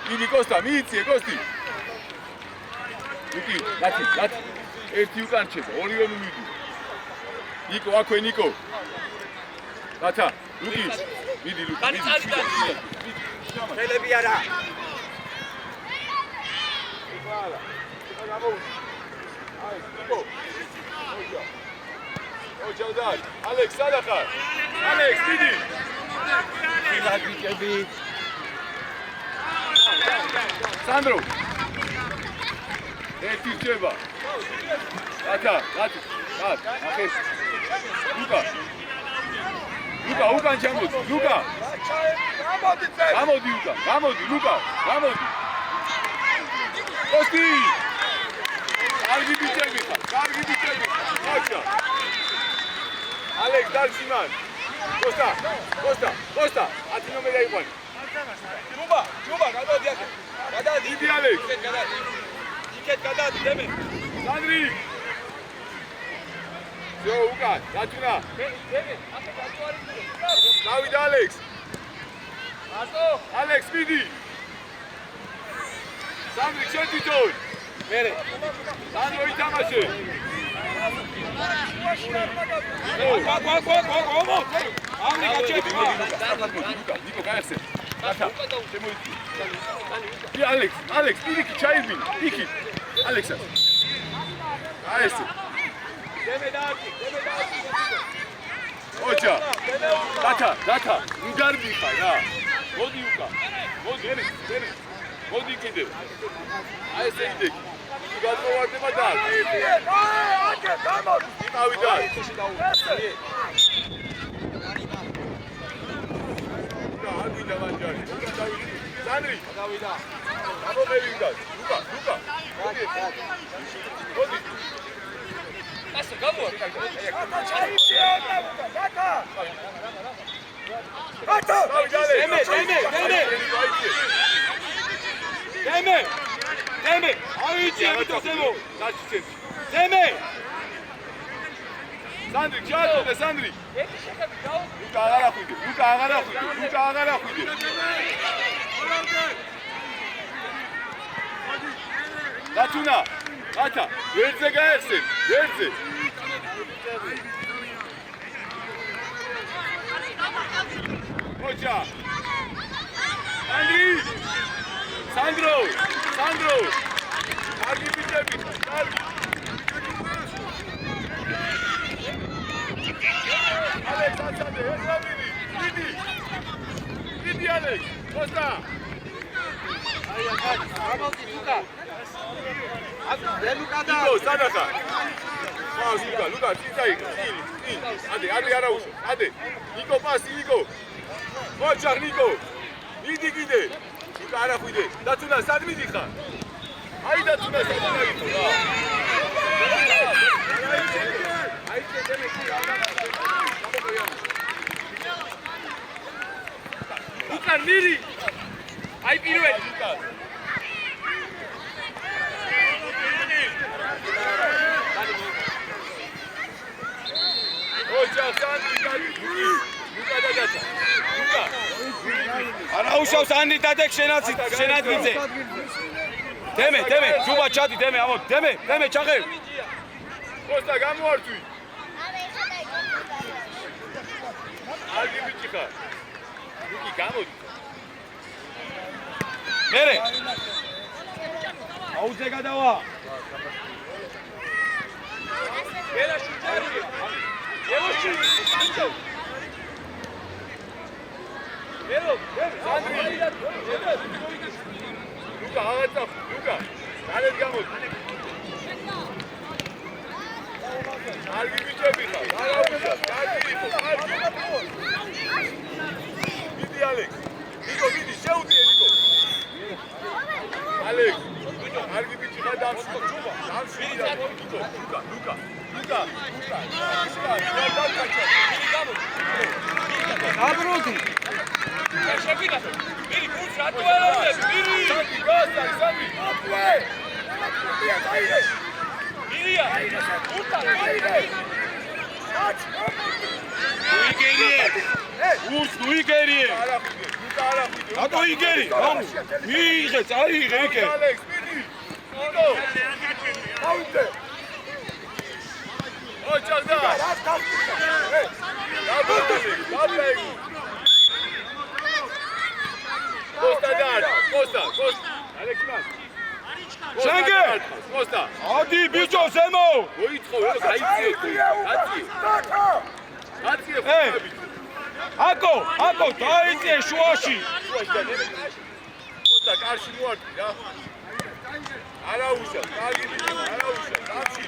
Mini Costa, Mitzi, Costi. Luki, lati. Ერთი უკან რჩება, ორივე მიდი. ნიკო, აქვე ნიკო. გათა, ლუკი. მიდი, ლუკი. ხელები არა. ოჯავდარ, ალექს, სადახარ? ალექს, მიდი. ფილაგიკები. სანდრო. ერთი რჩება. გათა, ახეს. ლუკა, უკან ჩამოდი, ლუკა. გამოდი, ლუკა. კოსტი. კარგი ბიჭები ხარ. ხოჭა. ალექს დარჩიმან. კოსტა. 10 ნომერი აიყვანი. ჯუბა, გადადი აქ. გადადი. დიდი ალექს. იქეთ გადადი, დემე. სანდრი. ზო, უკან, დათუნა. დემე, აქ გადაარი. დავიდა ალექს. ასო. ალექს მიდი. სანდრი, შენ თვითონ. მერე. სანდრო ითამაშე. გო. ამრი გაჭედი. ნიკო, გაიხსენ. გათა. შემოიწი. ალექს, პირიქი ჩაიგვინ. იქი. ალექსა. აესე. დემე დააკი. ოჯა. გათა. უგარბი ხარ რა. მოდი უკან. მოდი. მოდი კიდე. აესე იდე. გადმოვარდება და. აკე, გამოდი. ავიდა. ავიდა ვანჯარი. სანდრი. გავიდა. გამომევიდა. ლუკა. მოდი. ასო, გამოდი. დემე. აიჭი ამიტომ ზემო. დაჩიცენ. დემე. სანდრი, ჩააწოდე სანდრი. ერთი შეხები გაუ. ლუკა აღარ ახვიდე. დათუნა. გათა. ვერძე გაეხსენ. ვერძე. ოჯა. სანდრო. კარგი ბიჭები. ალექს აცადე, ეძავინი. დიდი ალექს. კოსტა. გამოდი, ლუკა. აკა, ლუკა და. ნიკო, სადახა. პას, ლუკა, წინ. ადე არა უშო. ადე. ნიკო პასი, ნიკო. მოჭარ, ნიკო. მიდი კიდე. ლუკა არა ხვიდე. დათუნა, სად მიდი ხარ? აი დათუნა, სად გაიწო რა. უკან მირი. აი პირველი. ოჯახ სანდრი გადი. ლუკა დაგაცა. ლუკა. არა უშავს ანი დადეკ შენადიძე. დემე, ჯუბა ჩადი, დემე, ამო, დემე ჩაღე. კოსტა გამოართვი. ალგი ბიჭი ხარ. ლუკი გამოდი. მერე. აუძე გადავა. ელაში ჩარიგე. ელოში. ელო, სანდრი. ლუკა აღაწაფ, ლუკა. გარეთ გამოდი. ალგი ბიჭები ხარ. არა უშავს, კარგი იყო, კარგი. მიდი ალექს. ნიკო, მიდი, შეუძიე ნიკო. ალექს. კარგი ბიჭი ხარ დამშვიდე. ლუკა. დაბრუნდი. შეფიქრა. მირი გულს რატო არაუნდები? მირი. სამი გასა, სამი. მირია. ურტა. უიგერიე. ურს უიგერიე. არა ხიდე. ნიკა არა ხიდე. რატო იგერი? მიიღე, წაიღე იქე. ალექს, მიდი. ნიკო. აუნდე. ოჩაგდა. დაბრუნდი. Costa. Alexman. Schenke. Costa. Adi, bicho, Zemo. Მოიწყო, გაიწიე. გაწიე. აკო, დაიწიე შუაში. Costa, კარში მოარტი რა. არაუშა, კარგი, არაუშა, კარში.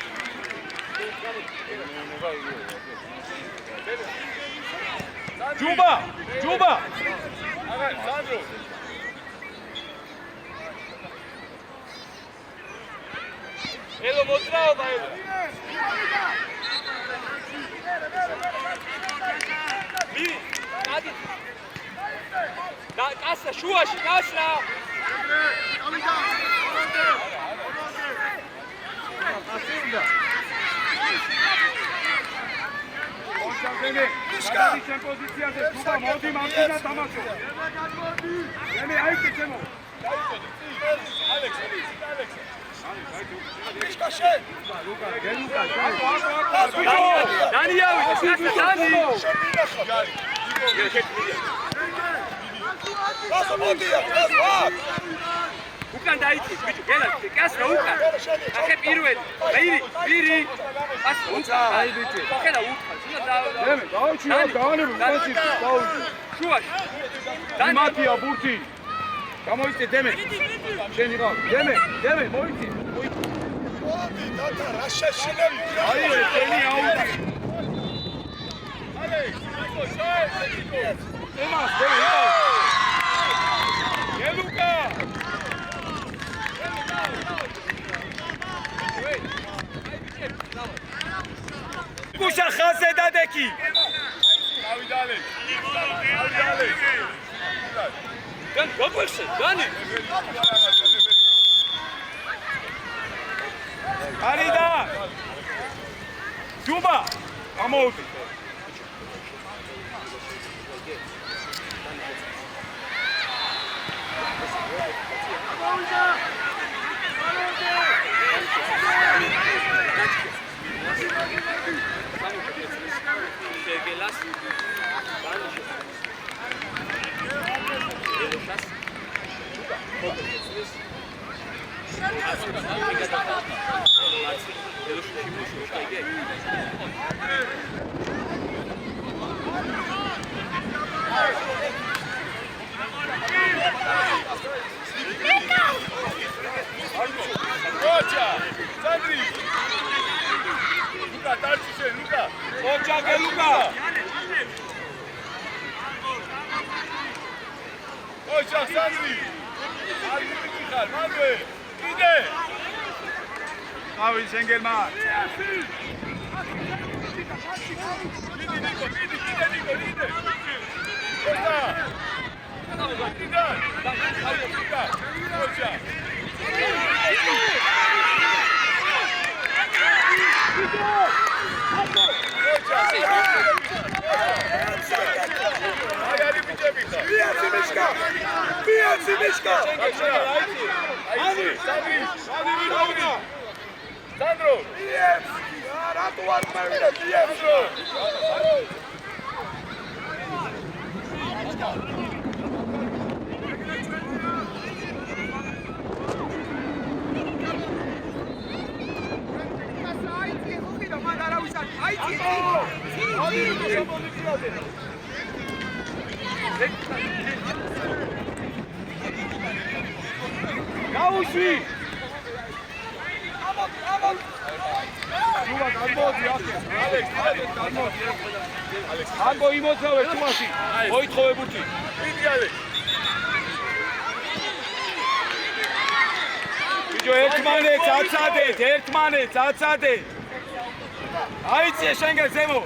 ჯუბა. აგა, სანდრო. ელო მოძრაობა ელო. მირი, გადი. და კასა შუაში კასა. მიშკა ჩემ პოზიციაზე ჯუბა მოდი მანქანა დამაჩო. მე აიქე ჩემო. ალექს. დანიავი, დანი. უკან დაიწი, ბიჭო, გელა, კასრა უკან. ახე პირველი, მირი. ას უკან. აი ბიჭო. ხედა უკან. დემე, დაუჩიო, დაანებო, დაუჩი. შუაში. მათია ბურთი. გამოიწე დემე. შენი რა? დემე, მოიწი. დატა რა შეშინები? აი, ტენი აუდი. ალექს, ნიკო, შაე. ემას, ელუკა. გუშა ხაზე დადექი. დავიდალე. გან გოგვეშე, განი. არიდა. ჯუბა. ამოუდი. გელას. Cocha, Sandri. Luca, tartise, Luca. Cocha, che Luca. Cocha, Sandri. Manuel, ide. Avi, Schengelma. Ide. Costa. Cocha. Piaci Miška! Sandro! Ratu varma je Sandro! Gauši! Čuva, galbodi, Ako imocave, čuvaši, ojtove buti. Vidi, Alex! Vidio, ერთმანეთს აცადეთ. აიწიე შენგან ზემო.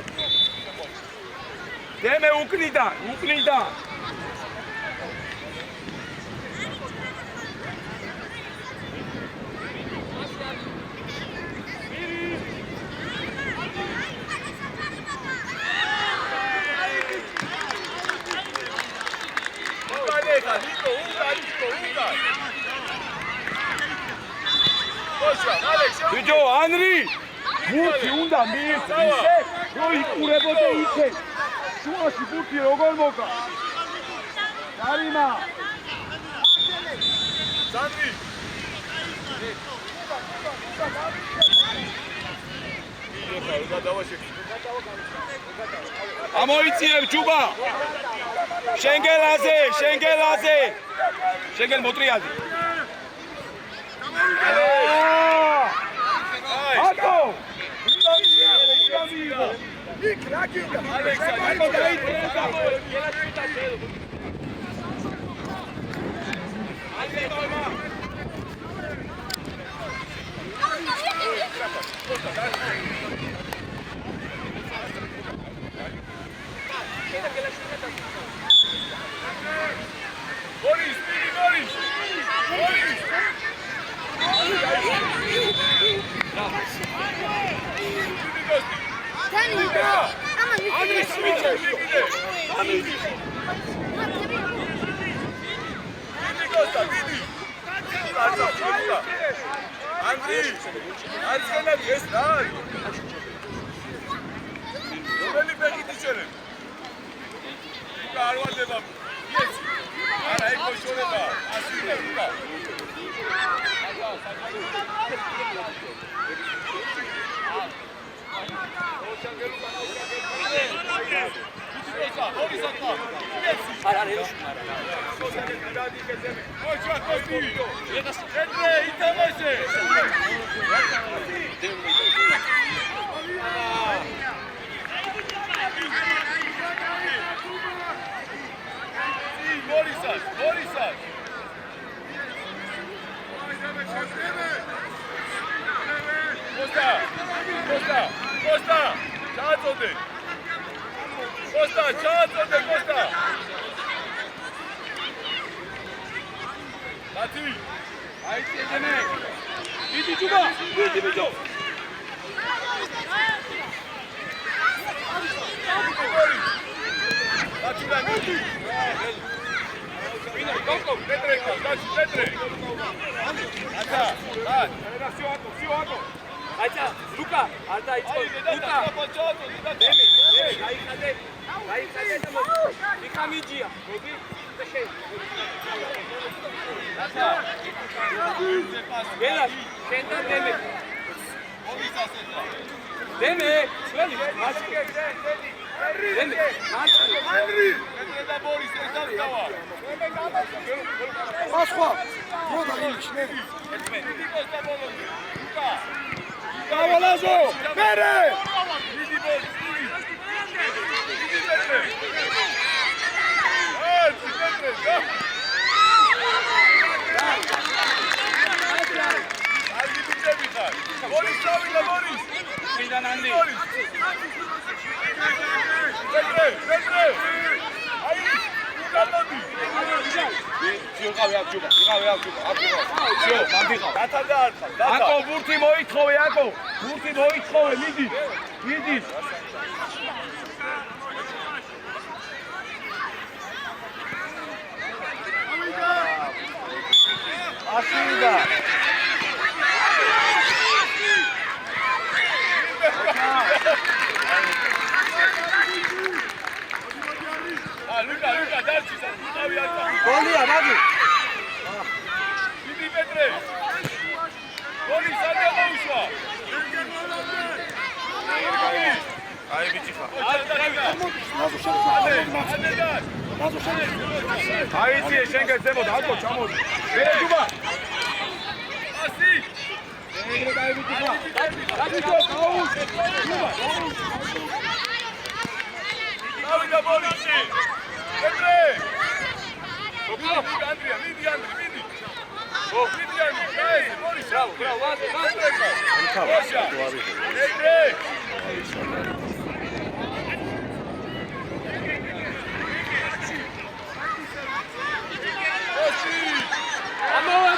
დემე უკნიდან. ბიჭო, ანრი, ბურთი უნდა მიიღო, რო იყურებოდე იქე. შუაში ბურთი როგორ მოკა? კარიმა. სანდრი. ამოიწიებ ჯუბა. შენგელაზე. შენგელ მოტრიალდი. ატო!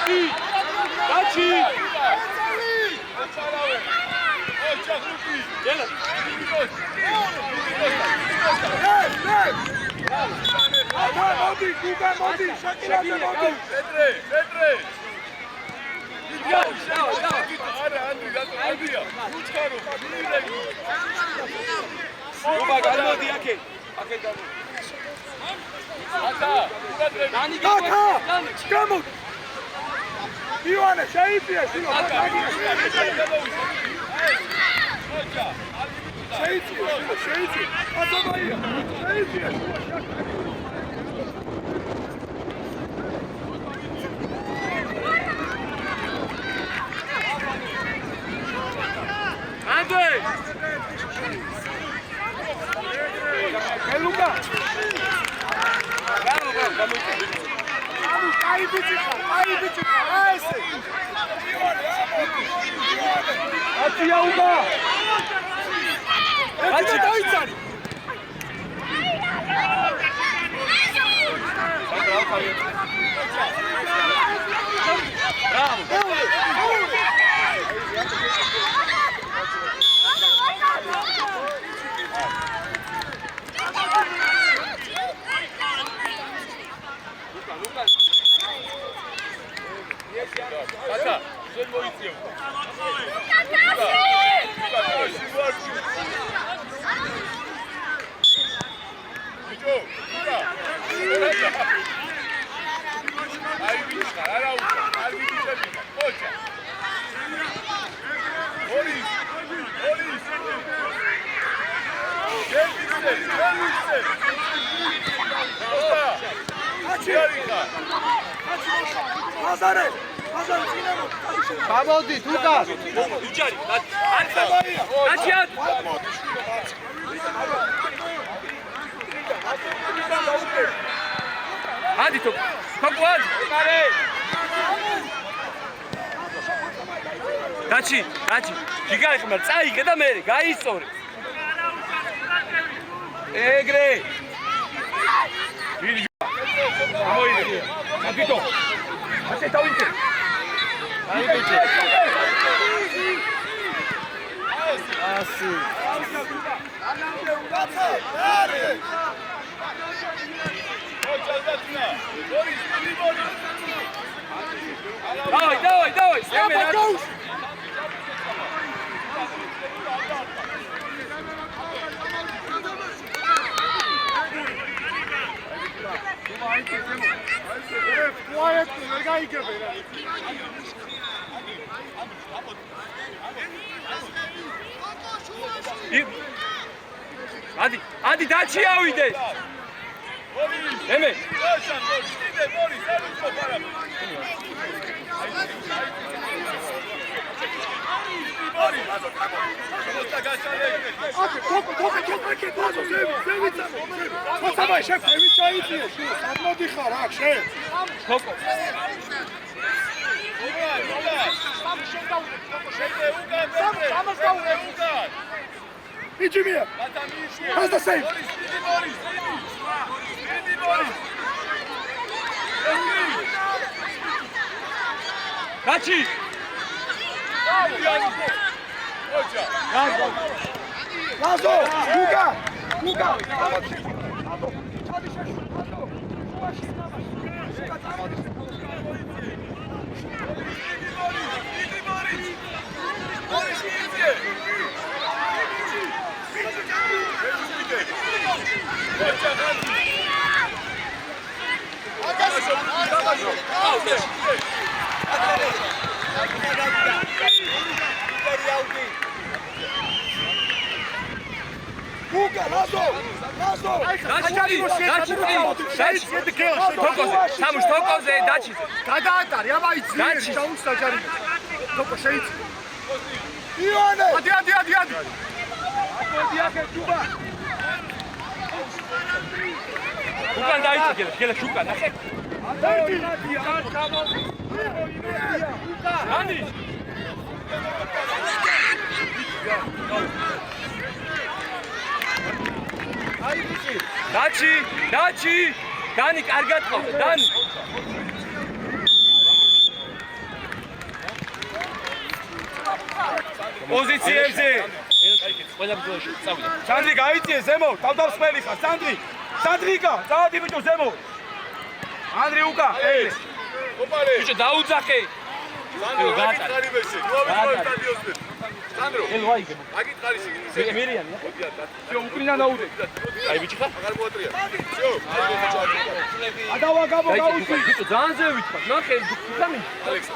ლუკი დაჩი ოჩა ლუკი ელა მოდი გუგა მოდი შაკილაძე მოდი პეტრე არა ანდრი რატო ანდრია უჩქარო გუბა გამოდი აქე გამოდი აკა გუგადრე დანი გამოდი ივანე შეიწია შუა შეიწია აზაბაია შეიწია ანდრე ელუკა აი ბიჭი ესე ათია უკა ათი დაიცარი აკა შენ მოიწიო ბიჭო აი ბიჭა არა უკა არ ბიჭები ოჩა ორის გერბიცე აჩიარიხა აზარე წინემო გამოდი თუკა უჯარი ადი თო თოკვად დაჩი ჯიგარი ხმა წაიგე და მე გაისწორე ეგრე გამოიდე აბიტო ასე დავიწე ასი давай ადი დაჩი ავიდე ემე Ichimia! How's the same? დაჩი Lazo! Luka! Luka, Lazo! სამუშ თოკოზე დაჩი გადაატარი, აბა იცი. დაჩი. ჩაუჩდა ჯარი. თოკო შეიცი. ივანე! ადი. უკან დაიწე გელა შუკა ნახე ადი. ანი დაჩი დანი კარგად ყავს დანი პოზიციებზე. ყველა ბრძოლაში წავიდა. სანდრი გაიწიე ზემო, თავდამსხმელი ხარ, სანდრი. სანდრიკა, წავედი ბიჭო ზემო. ანდრი უკა, ეს. ოპარე. ბიჭო დაუძახე. სანდრო, გაკითხარი მეშე. ნუამის სტადიონზე. სანდრო. ელო აიგე. გაკითხარი შეგინი. მერიანი. შო უკრიდან დაუდე. აი ბიჭი ხარ? აღარ მოატრია. შო. ადავა გაბო გაუჩი. ბიჭო ძალიან ზევით ხარ. ნახე, უკანი. ალექს.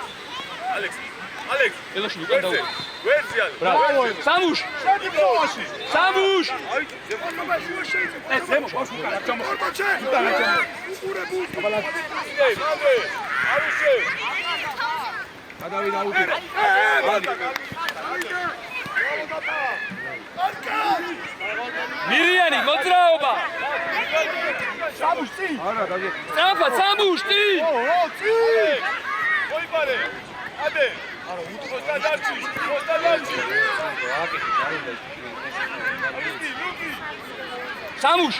ალექს. ელოში უკან დაუძე. ვერცი ალექს. ბრავო. სამუშ. შედი ბლოში. სამუშ. აი, ზემოობაში შეიძე. ეს ზემო, ბავშვი უკან, ჩამო. ორბაჩე. უკან, ჩამო. ე, მანდე. არუშე. ადავი დაუდე. მირიანი მოძრაობა. სამუშ წინ. არა, დაგე. სწრაფად სამუშ წინ. მოიპარე. ადე. არა, უსტადარჩი. ლუკი. სამუშ.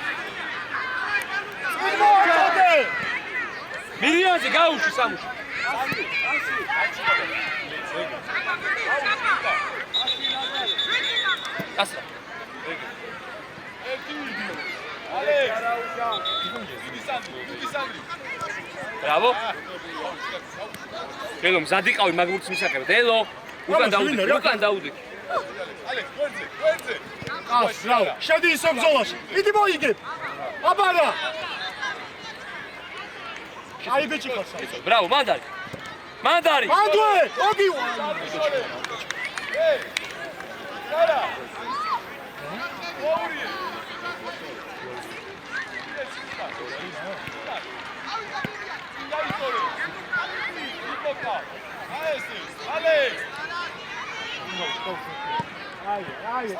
მირიანზე გაუშვი სამუშ. ასა. ბრავო. ელო მზად იყავი მაგურts მისაღებად. ელო. უკან დაუდე. ალექს, ვერცე. ას, ბრავო. შედი ისო ბრძოლაში. იდი მოიგებ. აბარა. აი ბიჭი ხარ. ბრავო, მანდარი. მანდვე, მოგივა. არა. ორი.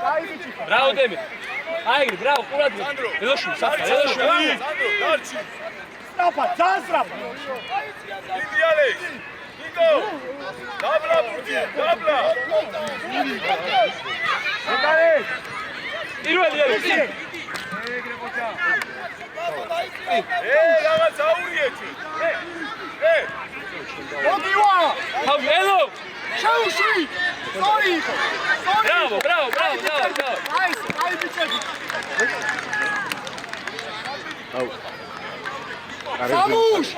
აი ბიჭი ხარ. ბრავო დემი. აი, ბრავო, ყურადღება. ელოში, საფა, ელოში. სანდრო, დარჩი. სტრაფა, ძალიან სტრაფა. დიდი ალექს. ნიკო. დაბლა ბურთი, დაბლა. ოკარე. პირველი არის. რაღაც აურიეთი. მოგივა. თავ ელო. შეუშვი. სორი. ბრავო. აი ბიჭები. სამუშ.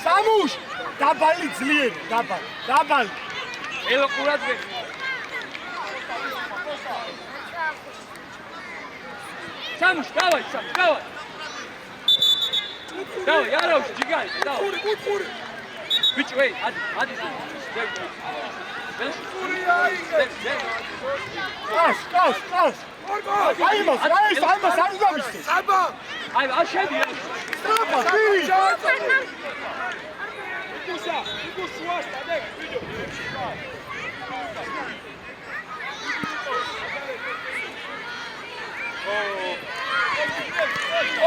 სამუშ. დაბალი ძლიერი, დაბალი. ელო ყურადღება. სამუშ, დავაი. დავაი, არავში, ჯიგარი, დავაი. ხური. ბიჭო, ეი, ადი. კას. აი მას არ გამისცე. აი, შედი. სტრაფა, პირი.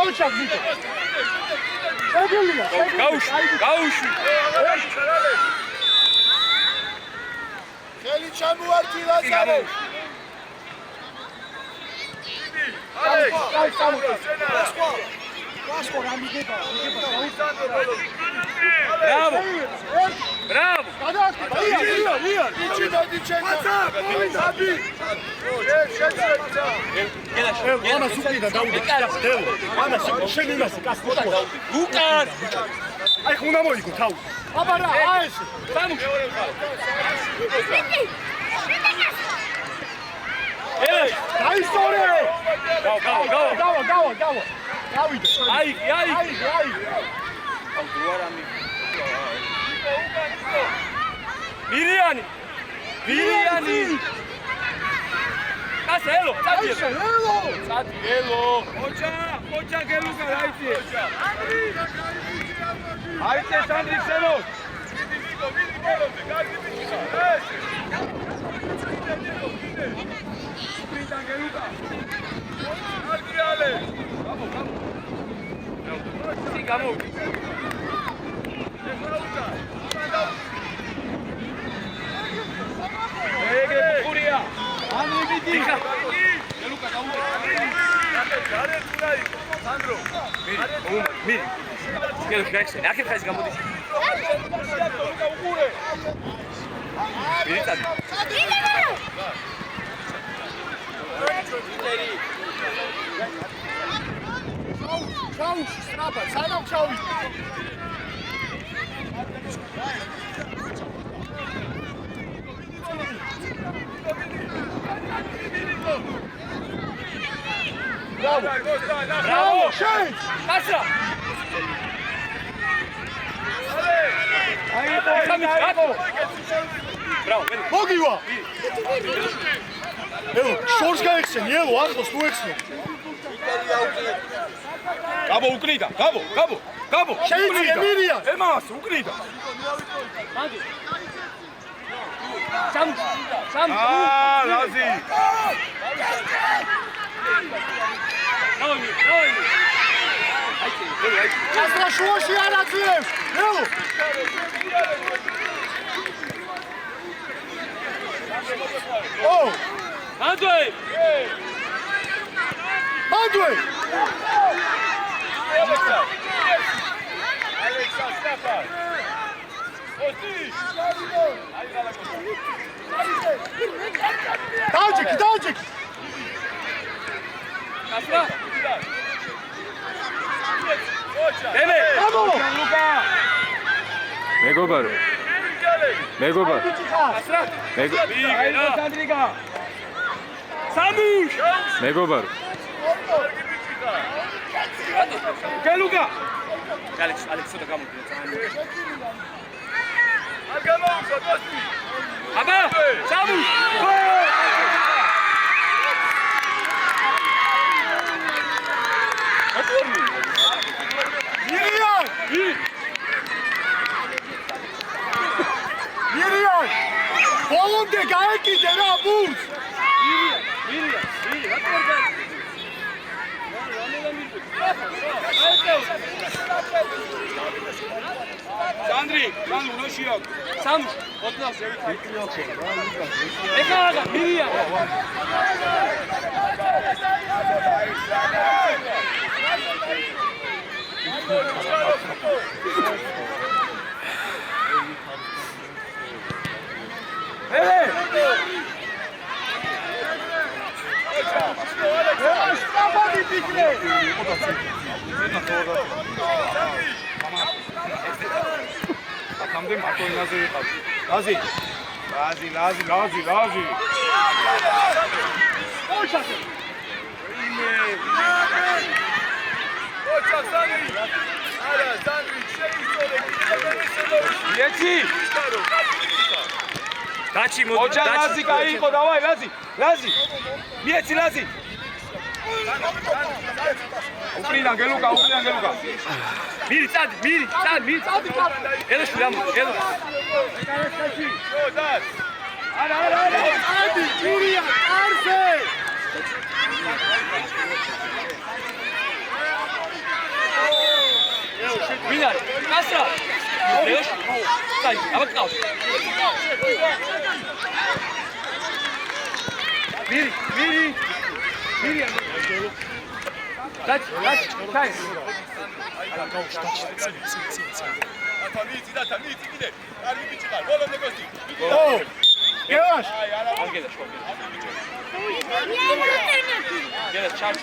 ოჩაკ ბიჭო. შეგულია. გაუშვი. ხელი ჩამოარტილა ზარო. ალექს. ვასკო რამიგება. ბრავო. გადაასკო. ია. იჩი დადიჩენკა. აბი. ამას უკიდა დაუდე. ამას შენ იმას კასტოშო. უკან. აი ხუნა მოიგო თავი. აბარა, აეს. სამუშ. ელე, დაისტორე. გავა. დავიდე. აი. მირიანი. კას ელო, წადი ელო. ოჩა გელუკა დაიწიე. აიწე სანდრი ზემო. გამოვიდი. ეგრე ბურია. ამივიდი. ელუკა დაუვე. გარე თუნა იყო. სანდრო. მირი. გელუკა გაიხსენე. აქეთ ხაის გამოდის. ლუკა უყურე. ჩაუში სწრაფად, სანამ ჩავიდე. Bravo! შენ! Passa! Bravo, vedi. მოგივა! ელო, შორს გაიხსენი, ელო, ახლოს თუ ექსნე. გაბო უკრიდა, გაბო. შეიძლება მირია. ემას უკრიდა. Sam. ლაზი. Давай. გასრა შუაში არ აძლევს. ელო. ო, Andrei! ანდრე! Alexa, Stefan. Ostiš. დაჯექი. Kasra! დემე. გამო! მეგობარო. Kasra! მეგობარო. Sandriga! Samush! მეგობარო. Geluga! Alex, da gamo. Argamausa, Osti. Aba! Samush! მირიან! ბოლომდე გაეკიდე რა ბურს! სანდრი, ნოშია. Samush! Odnas, Eka, Miriam! ამდენ მარტო ენაზე ვიყავ. ლაზი. Ocha, Sandri. Ara, Sandri, შეიძლება. იეცი. Dachi, ოჯა ლაზი გაიყო, დავაი ლაზი. მიეცი ლაზი. უკრიდან გელუკა. Miri, Sadi! Ela shulamo, ela. Jodas. Ara! ანდი, მირიან, არზე! Minar, Kasra! Ela Sai, aba qავს. Miri. Dachi, kai. Tamiti, ide. Argi bichikar. Bolomde Kosti. ო, გევაშ! Angela, shko. Gela, charge.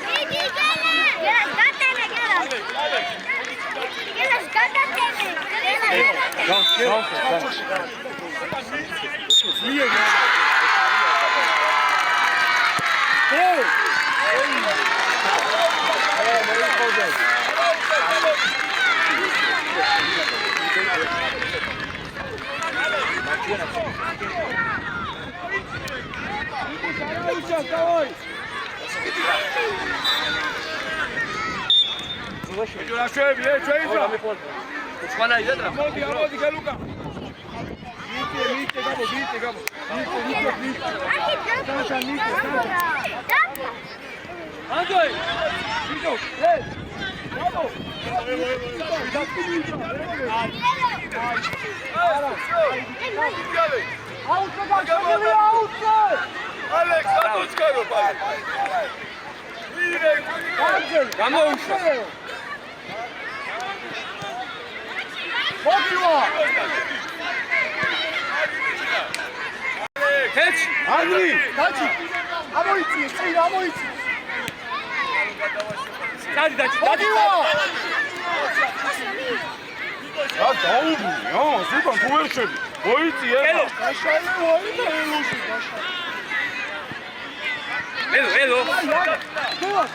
ჯურაშები, შეიძლება. Uçmana ide da. მოდი გელუკა. მიტე, გაბო. Andrei! ვიდო, გაბო. Alex, Adochkaro, pai. Გამოუშვა. მოგივა! Fetch! Andri, dači. Amoici, sej, amoici. Dadi, dadi, dadi! Podiva! რა დაუბრუნე, სულთან თუ ვერ შედი. მოიწიე. Elo! Გაშალე ვაიმე ელუში, გაშალე. Elo, elo! დევას,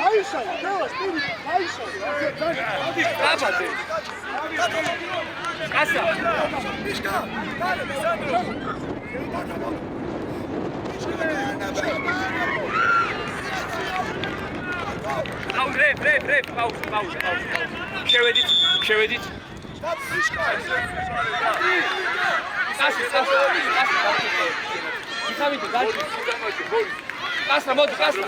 აიშა, დევას, პირი, აიშა. Odi, trabate! Asa! მიშკა, დალე, Pauz, rep, pauz. Შევედით. Asa. Იხამით, გაჩი. Asa, მოდი, Asa.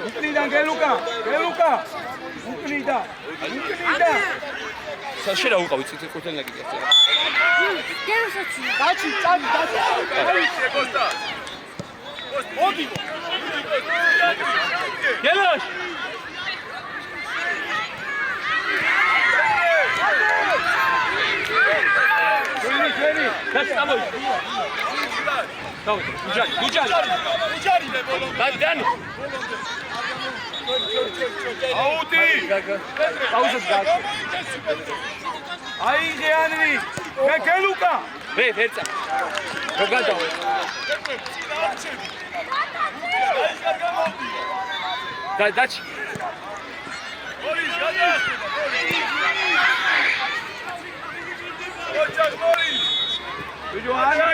უკნიდან გელუკა. უკნიდა. შეიძლება უყავი წითელი ნაკიდი ასე. დაჩი, წადი, დაჩი. მოდი. გელოშ! ჩვენი. დაჩი, ამოი. დავით, გუჯარი. დანი. აუტი. პაუზად გაჩი. აიღე ანრი. მე გელუკა. ვერცა. რო გადავა. დაჩი. ბიჭო ანრი.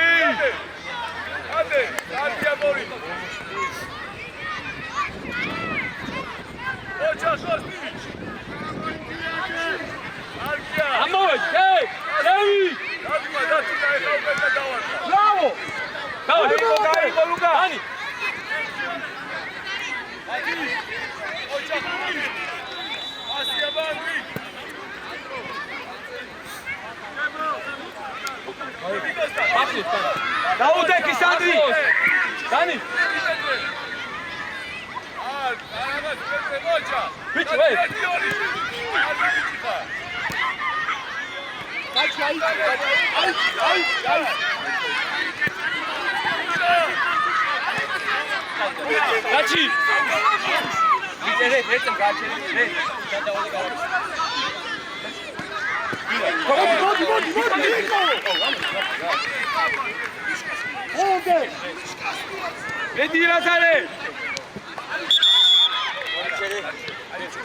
ამოვე, ჰეი! ლევი! ბრავო. გაიგო ლუკა. დანი! დაუდექის ანდრი. დანი! ბიჭო, ვე! დაჩი, აი. დაჩი! ვერცა გაჩი. მოდი, ნიკო. ოდე. მედი რაზარე.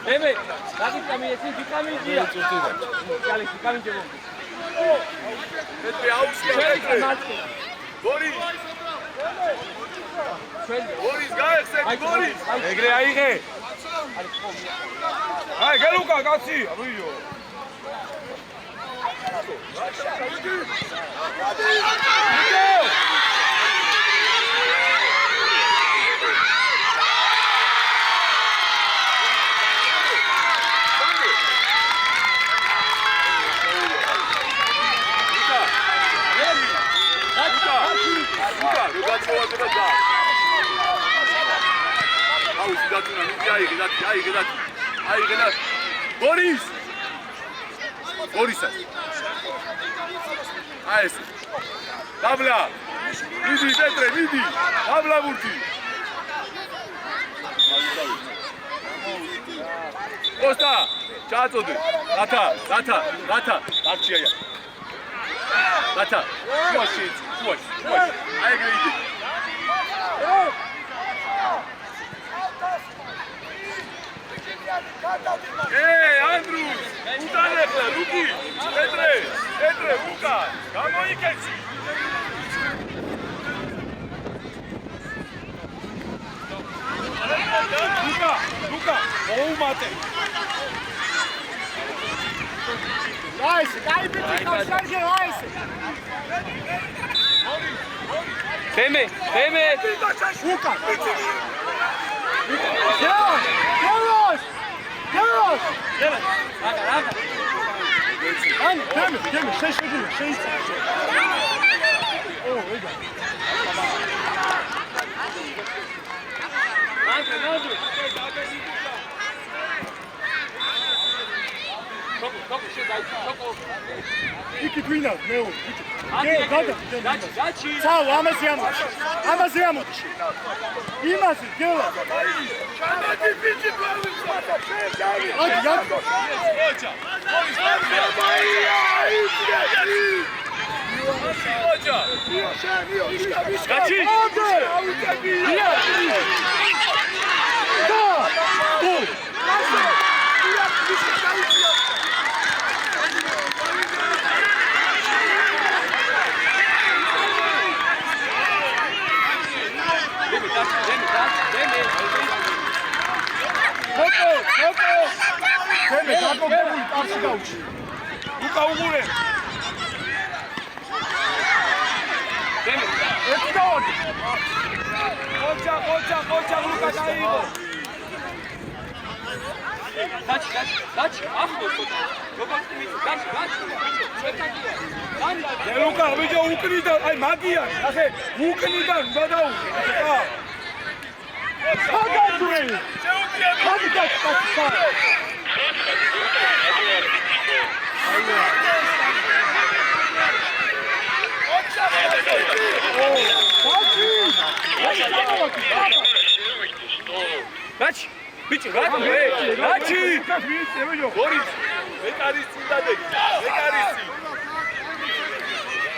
მე დაგიწამი ესე დიკამიჯია. ჩალი დიკამიჯო. ეგრე აიღე. აი გელუკა კაცი. აბიო. Boris! Borisas! Aes! Tabla! Vidi, Petre, vidi! Tabla burti! Costa! Ceațodu! Gata! Darci aia! Gata! Coași! Ai grăide! Ei, Andrus! Udaneflă, Luki! Petre, Luca! Gamoikeți! Luca! Oumate! Haise, cai bici, Sergei, haise! Teme! Luca! Deus! Raga! Ani, teme, șești. Oh, uite. Come იქით ვინა მეორე დაჩი ცალ ამაზე ამოდი იმაზე გელა ჩამოდი ბიჭი Luka ugure. Koća, Luka Gaivo. დაჩი ახლა Luka, ბიჭო უკნიდან, აი მაგია, ახე, უკნიდან გადაუყე. აგაძვრე დაჩი ბიჭო რა დაჩი გორის მეკარის წინ დადეგი მეკარის წინ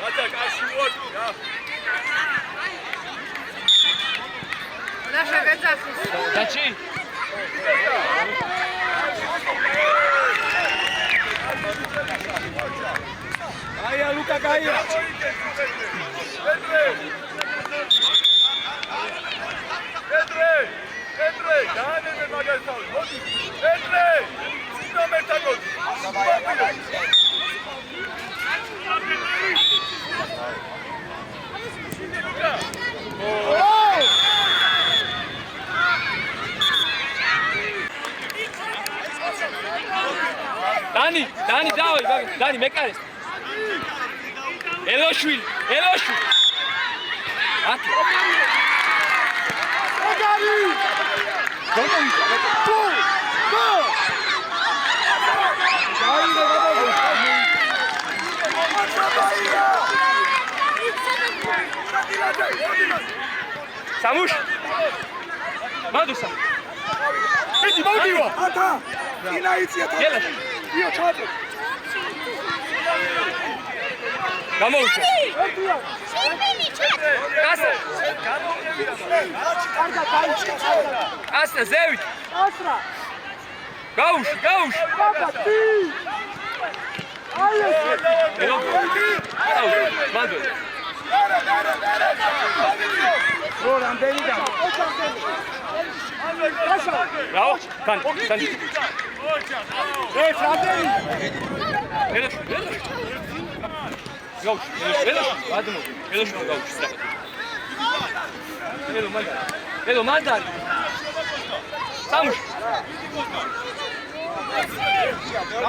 ათა კაში ვარ რა ნაშა გაძახის დაჩი აია ლუკა გაია Pedre, დაანებე მაგასთან. მოდი. Pedre, ცინომერთან მოდი. დანი დავი დანი მეკარეს ელოშვილი აკი სამუშ მადუსა მიდი მოვდივა ათა ინა იცია გელა იო ჩადე გამოუშვა კასა კასა ზევით ასრა გაუშ ბაბათი აი მანდო რო რამდენი და რაო თან ეს რამდენი გაუშ ადმო გაუშ ელო მანდარი სამუშ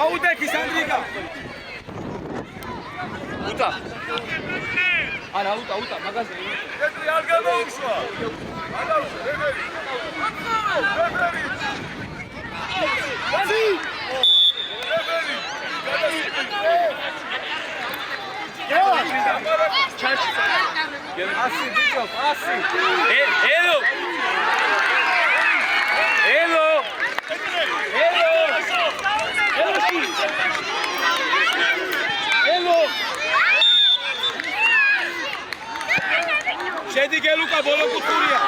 აუდექი სანდრიკა უთა არა უთა მაგაზე Pedre არ გამოუშვა. გადავშვა, რეგერი. რეგერი. ვაზი რეგერი. ჩანჩი ასი ბიჭო ასი ელო შედი გელუკა ბოლო კუთხურია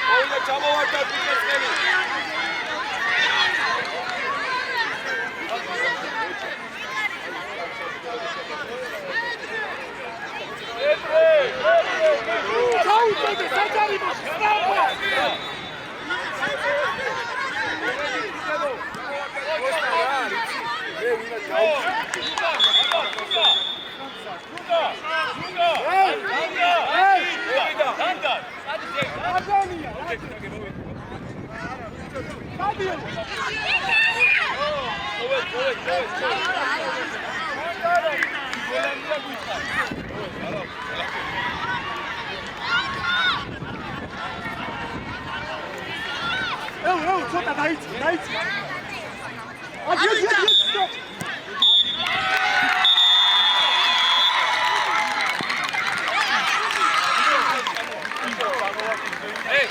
მოვიდა ჩამოვარდა ფიქრები ჩაუწოდე საჯარიმოში სწრაფად. ცოტა დაიწყე. Hey!